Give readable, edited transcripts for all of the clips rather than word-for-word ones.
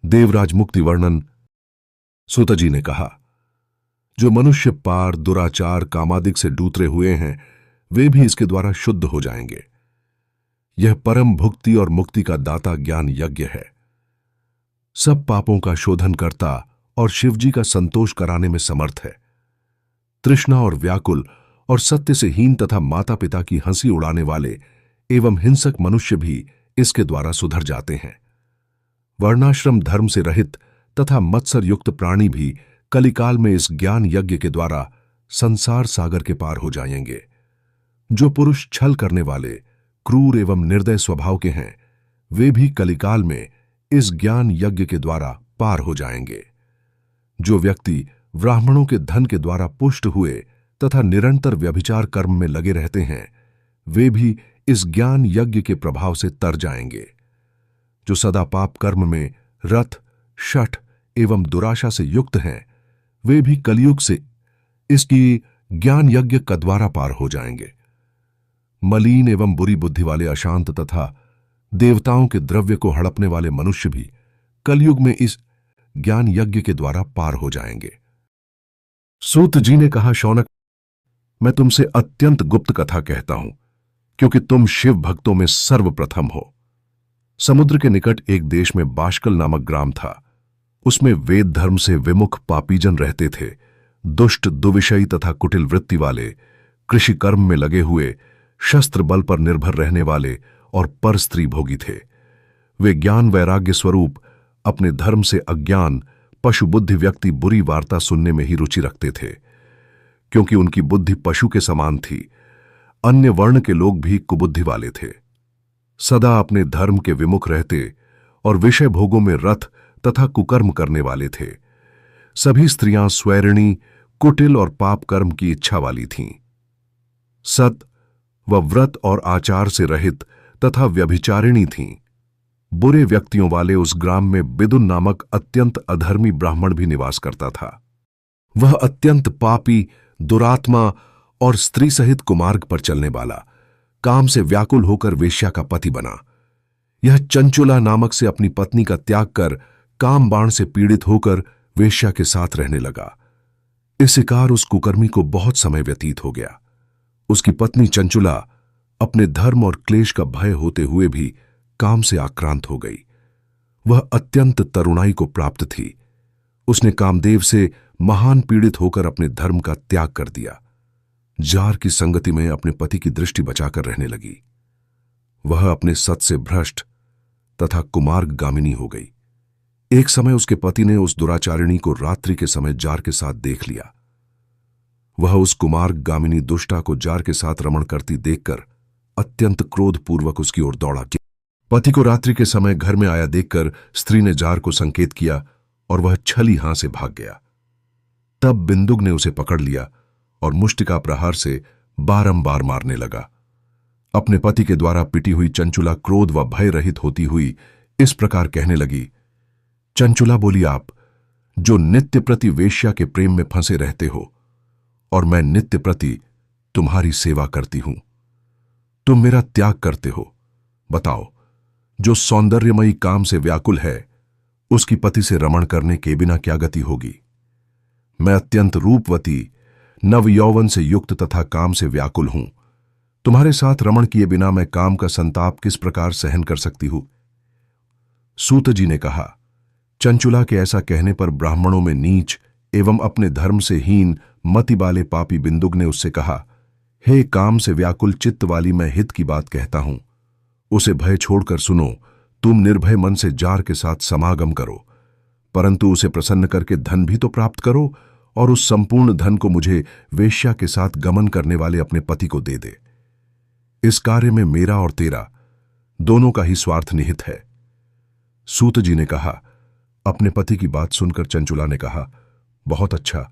देवराज मुक्ति वर्णन। सूत जी ने कहा, जो मनुष्य पार दुराचार कामादिक से डूतरे हुए हैं वे भी इसके द्वारा शुद्ध हो जाएंगे। यह परम भुक्ति और मुक्ति का दाता ज्ञान यज्ञ है। सब पापों का शोधन करता और शिवजी का संतोष कराने में समर्थ है। तृष्णा और व्याकुल और सत्य से हीन तथा माता पिता की हंसी उड़ाने वाले एवं हिंसक मनुष्य भी इसके द्वारा सुधर जाते हैं। वर्णाश्रम धर्म से रहित तथा मत्सर युक्त प्राणी भी कलिकाल में इस ज्ञान यज्ञ के द्वारा संसार सागर के पार हो जाएंगे। जो पुरुष छल करने वाले, क्रूर एवं निर्दय स्वभाव के हैं वे भी कलिकाल में इस ज्ञान यज्ञ के द्वारा पार हो जाएंगे। जो व्यक्ति ब्राह्मणों के धन के द्वारा पुष्ट हुए तथा निरंतर व्यभिचार कर्म में लगे रहते हैं वे भी इस ज्ञान यज्ञ के प्रभाव से तर जाएंगे। जो सदा पाप कर्म में रथ, शठ एवं दुराशा से युक्त हैं वे भी कलयुग से इसकी ज्ञान यज्ञ का द्वारा पार हो जाएंगे। मलिन एवं बुरी बुद्धि वाले अशांत तथा देवताओं के द्रव्य को हड़पने वाले मनुष्य भी कलयुग में इस ज्ञान यज्ञ के द्वारा पार हो जाएंगे। सूत जी ने कहा, शौनक, मैं तुमसे अत्यंत गुप्त कथा कहता हूं क्योंकि तुम शिव भक्तों में सर्वप्रथम हो। समुद्र के निकट एक देश में बाष्कल नामक ग्राम था। उसमें वेद धर्म से विमुख पापीजन रहते थे। दुष्ट, दुविषयी तथा कुटिल वृत्ति वाले, कृषि कर्म में लगे हुए, शस्त्र बल पर निर्भर रहने वाले और पर स्त्री भोगी थे। वे ज्ञान वैराग्य स्वरूप अपने धर्म से अज्ञान पशु बुद्धि व्यक्ति बुरी वार्ता सुनने में ही रुचि रखते थे। क्योंकि उनकी बुद्धि पशु के समान थी, अन्य वर्ण के लोग भी कुबुद्धि वाले थे। सदा अपने धर्म के विमुख रहते और विषय भोगों में रत तथा कुकर्म करने वाले थे। सभी स्त्रियां स्वैरिणी, कुटिल और पाप कर्म की इच्छा वाली थीं। सत व व्रत और आचार से रहित तथा व्यभिचारिणी थीं। बुरे व्यक्तियों वाले उस ग्राम में बिदुन नामक अत्यंत अधर्मी ब्राह्मण भी निवास करता था। वह अत्यंत पापी, दुरात्मा और स्त्री सहित कुमार्ग पर चलने वाला, काम से व्याकुल होकर वेश्या का पति बना। यह चंचुला नामक से अपनी पत्नी का त्याग कर काम बाण से पीड़ित होकर वेश्या के साथ रहने लगा। इस शिकार उस कुकर्मी को बहुत समय व्यतीत हो गया। उसकी पत्नी चंचुला अपने धर्म और क्लेश का भय होते हुए भी काम से आक्रांत हो गई। वह अत्यंत तरुणाई को प्राप्त थी। उसने कामदेव से महान पीड़ित होकर अपने धर्म का त्याग कर दिया। जार की संगति में अपने पति की दृष्टि बचाकर रहने लगी। वह अपने सत से भ्रष्ट तथा कुमार्गामिनी हो गई। एक समय उसके पति ने उस दुराचारिणी को रात्रि के समय जार के साथ देख लिया। वह उस कुमार्गामिनी दुष्टा को जार के साथ रमण करती देखकर अत्यंत क्रोधपूर्वक उसकी ओर दौड़ा। पति को रात्रि के समय घर में आया देखकर स्त्री ने जार को संकेत किया और वह छली हां से भाग गया। तब बिंदुक ने उसे पकड़ लिया और मुष्टिका प्रहार से बारंबार मारने लगा। अपने पति के द्वारा पिटी हुई चंचुला क्रोध व भय रहित होती हुई इस प्रकार कहने लगी। चंचुला बोली, आप जो नित्य प्रति वेश्या के प्रेम में फंसे रहते हो और मैं नित्य प्रति तुम्हारी सेवा करती हूं, तुम मेरा त्याग करते हो। बताओ, जो सौंदर्यमयी काम से व्याकुल है उसकी पति से रमण करने के बिना क्या गति होगी। मैं अत्यंत रूपवती, नव यौवन से युक्त तथा काम से व्याकुल हूं। तुम्हारे साथ रमण किए बिना मैं काम का संताप किस प्रकार सहन कर सकती हूं। सूत जी ने कहा, चंचुला के ऐसा कहने पर ब्राह्मणों में नीच एवं अपने धर्म से हीन मति वाले पापी बिंदुक ने उससे कहा, हे काम से व्याकुल चित्त वाली, मैं हित की बात कहता हूं। उसे भय छोड़कर सुनो। तुम निर्भय मन से जार के साथ समागम करो, परंतु उसे प्रसन्न करके धन भी तो प्राप्त करो और उस संपूर्ण धन को मुझे वेश्या के साथ गमन करने वाले अपने पति को दे दे। इस कार्य में मेरा और तेरा दोनों का ही स्वार्थ निहित है। सूत जी ने कहा। अपने पति की बात सुनकर चंचुला ने कहा, बहुत अच्छा।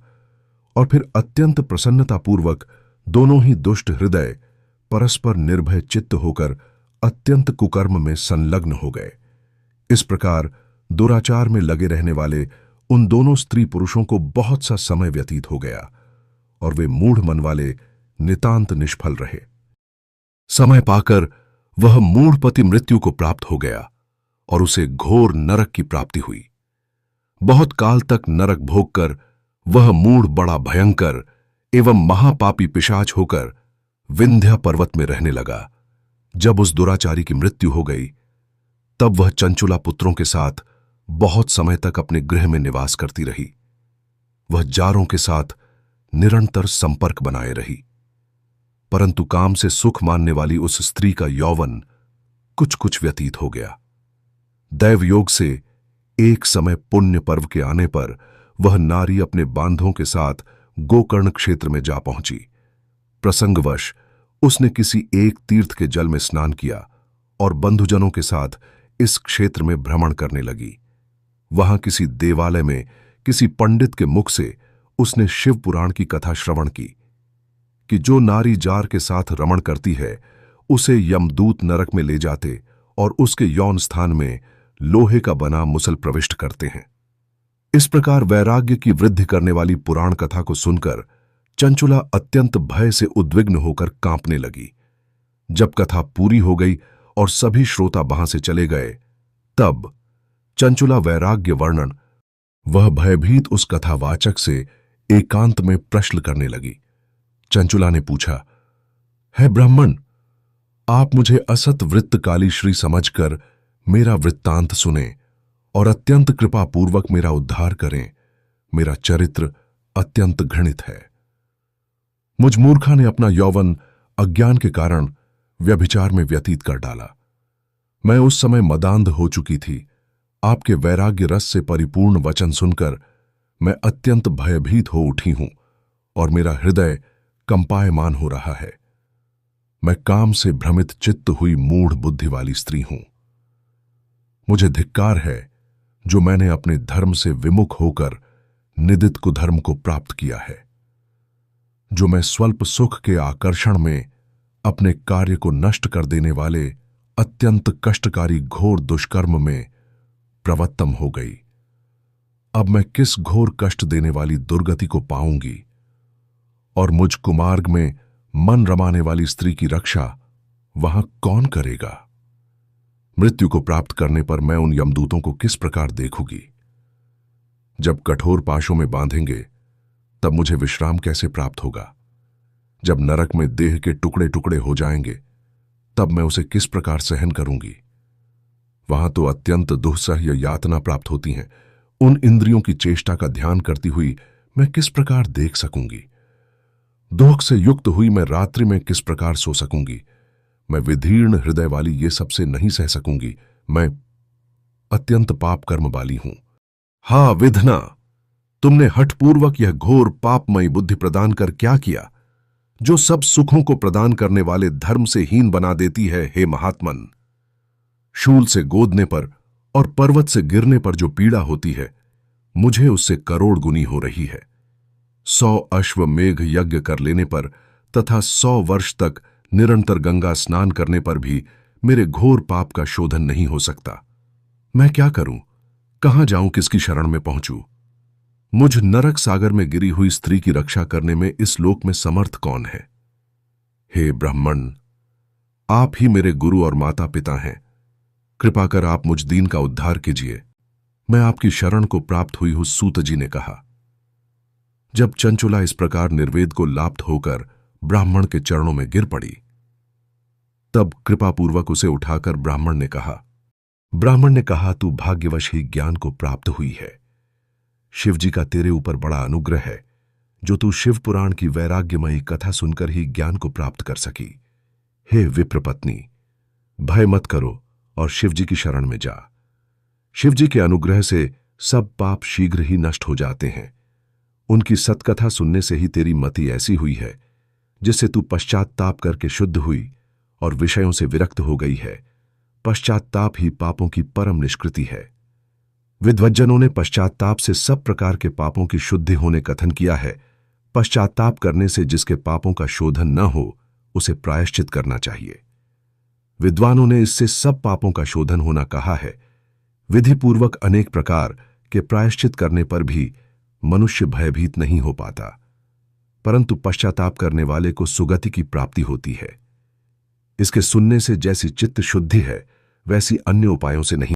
और फिर अत्यंत प्रसन्नतापूर्वक दोनों ही दुष्ट हृदय परस्पर निर्भय चित्त होकर अत्यंत कुकर्म में संलग्न हो गए। इस प्रकार दुराचार में लगे रहने वाले उन दोनों स्त्री पुरुषों को बहुत सा समय व्यतीत हो गया और वे मूढ़ मन वाले नितांत निष्फल रहे। समय पाकर वह मूढ़ पति मृत्यु को प्राप्त हो गया और उसे घोर नरक की प्राप्ति हुई। बहुत काल तक नरक भोगकर वह मूढ़ बड़ा भयंकर एवं महापापी पिशाच होकर विंध्या पर्वत में रहने लगा। जब उस दुराचारी की मृत्यु हो गई तब वह चंचुला पुत्रों के साथ बहुत समय तक अपने गृह में निवास करती रही। वह जारों के साथ निरंतर संपर्क बनाए रही, परंतु काम से सुख मानने वाली उस स्त्री का यौवन कुछ कुछ व्यतीत हो गया। दैव योग से एक समय पुण्य पर्व के आने पर वह नारी अपने बांधों के साथ गोकर्ण क्षेत्र में जा पहुंची। प्रसंगवश उसने किसी एक तीर्थ के जल में स्नान किया और बंधुजनों के साथ इस क्षेत्र में भ्रमण करने लगी। वहां किसी देवालय में किसी पंडित के मुख से उसने शिव पुराण की कथा श्रवण की कि जो नारी जार के साथ रमण करती है उसे यमदूत नरक में ले जाते और उसके यौन स्थान में लोहे का बना मुसल प्रविष्ट करते हैं। इस प्रकार वैराग्य की वृद्धि करने वाली पुराण कथा को सुनकर चंचुला अत्यंत भय से उद्विग्न होकर कांपने लगी। जब कथा पूरी हो गई और सभी श्रोता वहां से चले गए तब चंचुला वैराग्य वर्णन वह भयभीत उस कथावाचक से एकांत में प्रश्न करने लगी। चंचुला ने पूछा, है ब्राह्मण, आप मुझे असत वृत्तकाली श्री समझकर मेरा वृत्तांत सुने और अत्यंत कृपापूर्वक मेरा उद्धार करें। मेरा चरित्र अत्यंत घृणित है। मुझ मूर्खा ने अपना यौवन अज्ञान के कारण व्यभिचार में व्यतीत कर डाला। मैं उस समय मदांध हो चुकी थी। आपके वैराग्य रस से परिपूर्ण वचन सुनकर मैं अत्यंत भयभीत हो उठी हूं और मेरा हृदय कंपायमान हो रहा है। मैं काम से भ्रमित चित्त हुई मूढ़ बुद्धि वाली स्त्री हूं। मुझे धिक्कार है जो मैंने अपने धर्म से विमुख होकर निदित कुधर्म को प्राप्त किया है, जो मैं स्वल्प सुख के आकर्षण में अपने कार्य को नष्ट कर देने वाले अत्यंत कष्टकारी घोर दुष्कर्म में प्रवत्तम हो गई। अब मैं किस घोर कष्ट देने वाली दुर्गति को पाऊंगी और मुझ कुमार्ग में मन रमाने वाली स्त्री की रक्षा वहां कौन करेगा? मृत्यु को प्राप्त करने पर मैं उन यमदूतों को किस प्रकार देखूंगी? जब कठोर पाशों में बांधेंगे तब मुझे विश्राम कैसे प्राप्त होगा? जब नरक में देह के टुकड़े टुकड़े हो जाएंगे तब मैं उसे किस प्रकार सहन करूंगी? वहां तो अत्यंत दुस्सह्य यातना प्राप्त होती हैं। उन इंद्रियों की चेष्टा का ध्यान करती हुई मैं किस प्रकार देख सकूंगी? दुख से युक्त हुई मैं रात्रि में किस प्रकार सो सकूंगी? मैं विधीर्ण हृदय वाली ये सबसे नहीं सह सकूंगी। मैं अत्यंत पाप कर्म वाली हूं। हा विधना, तुमने हठपूर्वक यह घोर पापमयी बुद्धि प्रदान कर क्या किया, जो सब सुखों को प्रदान करने वाले धर्म से हीन बना देती है? हे महात्मन, शूल से गोदने पर और पर्वत से गिरने पर जो पीड़ा होती है मुझे उससे करोड़ गुनी हो रही है। 100 अश्वमेघ यज्ञ कर लेने पर तथा 100 वर्ष तक निरंतर गंगा स्नान करने पर भी मेरे घोर पाप का शोधन नहीं हो सकता। मैं क्या करूं? कहां जाऊं? किसकी शरण में पहुंचूं? मुझ नरक सागर में गिरी हुई स्त्री की रक्षा करने में इस लोक में समर्थ कौन है? हे ब्राह्मण, आप ही मेरे गुरु और माता पिता हैं। कृपा कर आप मुझ दीन का उद्धार कीजिए। मैं आपकी शरण को प्राप्त हुई हूं। सूत जी ने कहा। जब चंचुला इस प्रकार निर्वेद को लाप्त होकर ब्राह्मण के चरणों में गिर पड़ी तब कृपापूर्वक उसे उठाकर ब्राह्मण ने कहा, तू भाग्यवश ही ज्ञान को प्राप्त हुई है। शिवजी का तेरे ऊपर बड़ा अनुग्रह है जो तू शिव पुराण की वैराग्यमयी कथा सुनकर ही ज्ञान को प्राप्त कर सकी। हे विप्रपत्नी, भय मत करो और शिवजी की शरण में जा। शिवजी के अनुग्रह से सब पाप शीघ्र ही नष्ट हो जाते हैं। उनकी सत्कथा सुनने से ही तेरी मति ऐसी हुई है जिससे तू पश्चात्ताप करके शुद्ध हुई और विषयों से विरक्त हो गई है। पश्चात्ताप ही पापों की परम निष्कृति है। विद्वज्जनों ने पश्चात्ताप से सब प्रकार के पापों की शुद्धि होने कथन किया है। पश्चात्ताप करने से जिसके पापों का शोधन न हो उसे प्रायश्चित करना चाहिए। विद्वानों ने इससे सब पापों का शोधन होना कहा है। विधिपूर्वक अनेक प्रकार के प्रायश्चित करने पर भी मनुष्य भयभीत नहीं हो पाता, परंतु पश्चाताप करने वाले को सुगति की प्राप्ति होती है। इसके सुनने से जैसी चित्त शुद्धि है वैसी अन्य उपायों से नहीं।